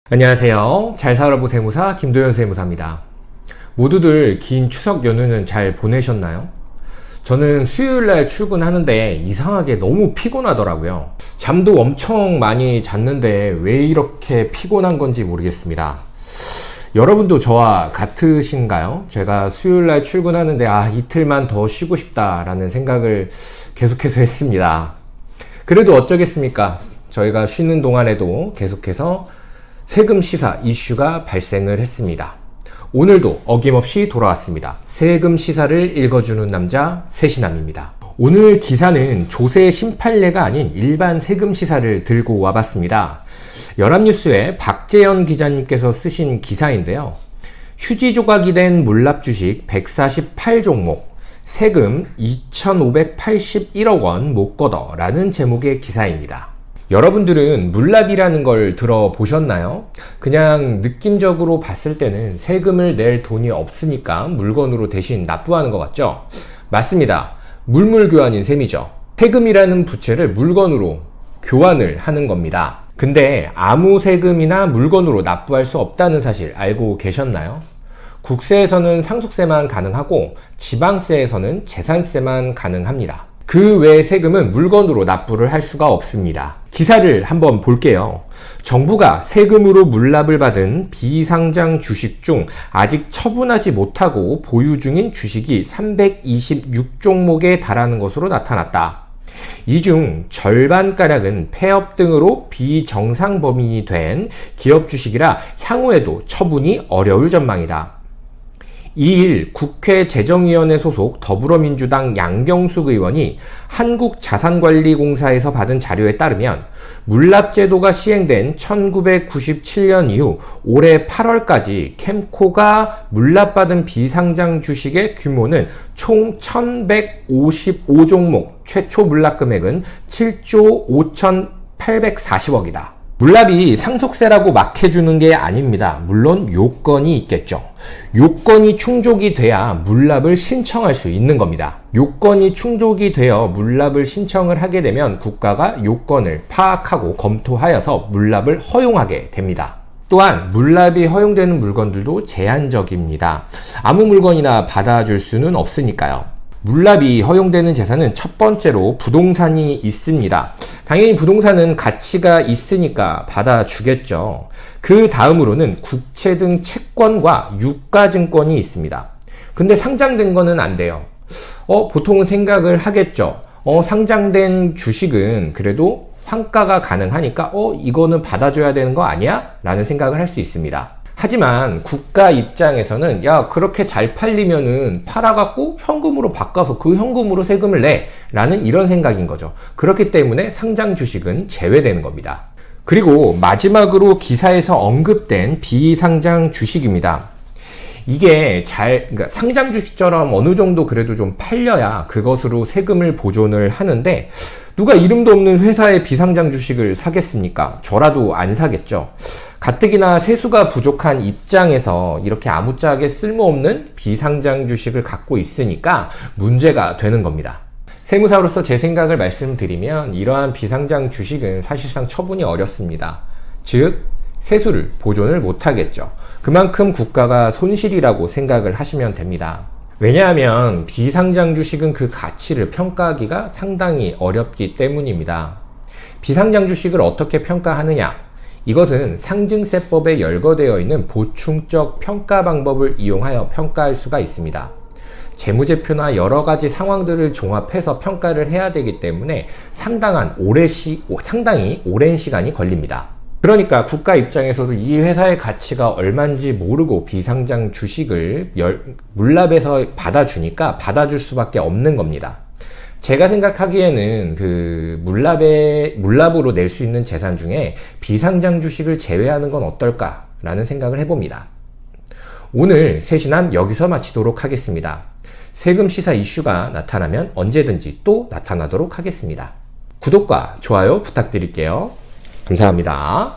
안녕하세요. 잘 살아보 세무사 김도현 세무사입니다. 모두들 긴 추석 연휴는 잘 보내셨나요? 저는 수요일날 출근하는데 이상하게 너무 피곤하더라고요. 잠도 엄청 많이 잤는데 왜 이렇게 피곤한 건지 모르겠습니다. 여러분도 저와 같으신가요? 제가 수요일날 출근하는데 이틀만 더 쉬고 싶다라는 생각을 계속해서 했습니다. 그래도 어쩌겠습니까? 저희가 쉬는 동안에도 계속해서 세금 시사 이슈가 발생을 했습니다. 오늘도 어김없이 돌아왔습니다. 세금 시사를 읽어주는 남자 세시남입니다. 오늘 기사는 조세 심판례가 아닌 일반 세금 시사를 들고 와봤습니다. 연합뉴스의 박재현 기자님께서 쓰신 기사인데요. 휴지 조각이 된 물납주식 148종목 세금 2,581억 원 못 걷어 라는 제목의 기사입니다. 여러분들은 물납이라는 걸 들어보셨나요? 그냥 느낌적으로 봤을 때는 세금을 낼 돈이 없으니까 물건으로 대신 납부하는 것 같죠? 맞습니다. 물물교환인 셈이죠. 세금이라는 부채를 물건으로 교환을 하는 겁니다. 근데 아무 세금이나 물건으로 납부할 수 없다는 사실 알고 계셨나요? 국세에서는 상속세만 가능하고 지방세에서는 재산세만 가능합니다. 그 외의 세금은 물건으로 납부를 할 수가 없습니다. 기사를 한번 볼게요. 정부가 세금으로 물납을 받은 비상장 주식 중 아직 처분하지 못하고 보유 중인 주식이 326종목에 달하는 것으로 나타났다. 이 중 절반가량은 폐업 등으로 비정상 범인이 된 기업 주식이라 향후에도 처분이 어려울 전망이다. 2일 국회 재정위원회 소속 더불어민주당 양경숙 의원이 한국자산관리공사에서 받은 자료에 따르면 물납제도가 시행된 1997년 이후 올해 8월까지 캠코가 물납받은 비상장 주식의 규모는 총 1155종목, 최초 물납금액은 7조 5,840억이다. 물납이 상속세라고 막 해주는 게 아닙니다. 물론 요건이 있겠죠. 요건이 충족이 돼야 물납을 신청할 수 있는 겁니다. 요건이 충족이 되어 물납을 신청을 하게 되면 국가가 요건을 파악하고 검토하여서 물납을 허용하게 됩니다. 또한 물납이 허용되는 물건들도 제한적입니다. 아무 물건이나 받아줄 수는 없으니까요. 물납이 허용되는 재산은 첫 번째로 부동산이 있습니다. 당연히 부동산은 가치가 있으니까 받아주겠죠. 그 다음으로는 국채 등 채권과 유가증권이 있습니다. 근데 상장된 거는 안 돼요. 보통은 생각을 하겠죠. 상장된 주식은 그래도 환가가 가능하니까 이거는 받아줘야 되는 거 아니야? 라는 생각을 할 수 있습니다. 하지만 국가 입장에서는 그렇게 잘 팔리면은 팔아갖고 현금으로 바꿔서 그 현금으로 세금을 내 라는 이런 생각인 거죠. 그렇기 때문에 상장 주식은 제외되는 겁니다. 그리고 마지막으로 기사에서 언급된 비상장 주식입니다. 이게 그러니까 상장 주식처럼 어느 정도 그래도 좀 팔려야 그것으로 세금을 보존을 하는데 누가 이름도 없는 회사의 비상장 주식을 사겠습니까? 저라도 안 사겠죠. 가뜩이나 세수가 부족한 입장에서 이렇게 아무짝에 쓸모없는 비상장 주식을 갖고 있으니까 문제가 되는 겁니다. 세무사로서 제 생각을 말씀드리면 이러한 비상장 주식은 사실상 처분이 어렵습니다. 즉 세수를 보존을 못하겠죠. 그만큼 국가가 손실이라고 생각을 하시면 됩니다. 왜냐하면 비상장 주식은 그 가치를 평가하기가 상당히 어렵기 때문입니다. 비상장 주식을 어떻게 평가하느냐? 이것은 상증세법에 열거되어 있는 보충적 평가 방법을 이용하여 평가할 수가 있습니다. 재무제표나 여러 가지 상황들을 종합해서 평가를 해야 되기 때문에 상당히 오랜 시간이 걸립니다. 그러니까 국가 입장에서도 이 회사의 가치가 얼마인지 모르고 비상장 주식을 물납해서 받아주니까 받아줄 수밖에 없는 겁니다. 제가 생각하기에는 그 물납으로 낼 수 있는 재산 중에 비상장 주식을 제외하는 건 어떨까라는 생각을 해봅니다. 오늘 세시남 여기서 마치도록 하겠습니다. 세금 시사 이슈가 나타나면 언제든지 또 나타나도록 하겠습니다. 구독과 좋아요 부탁드릴게요. 감사합니다.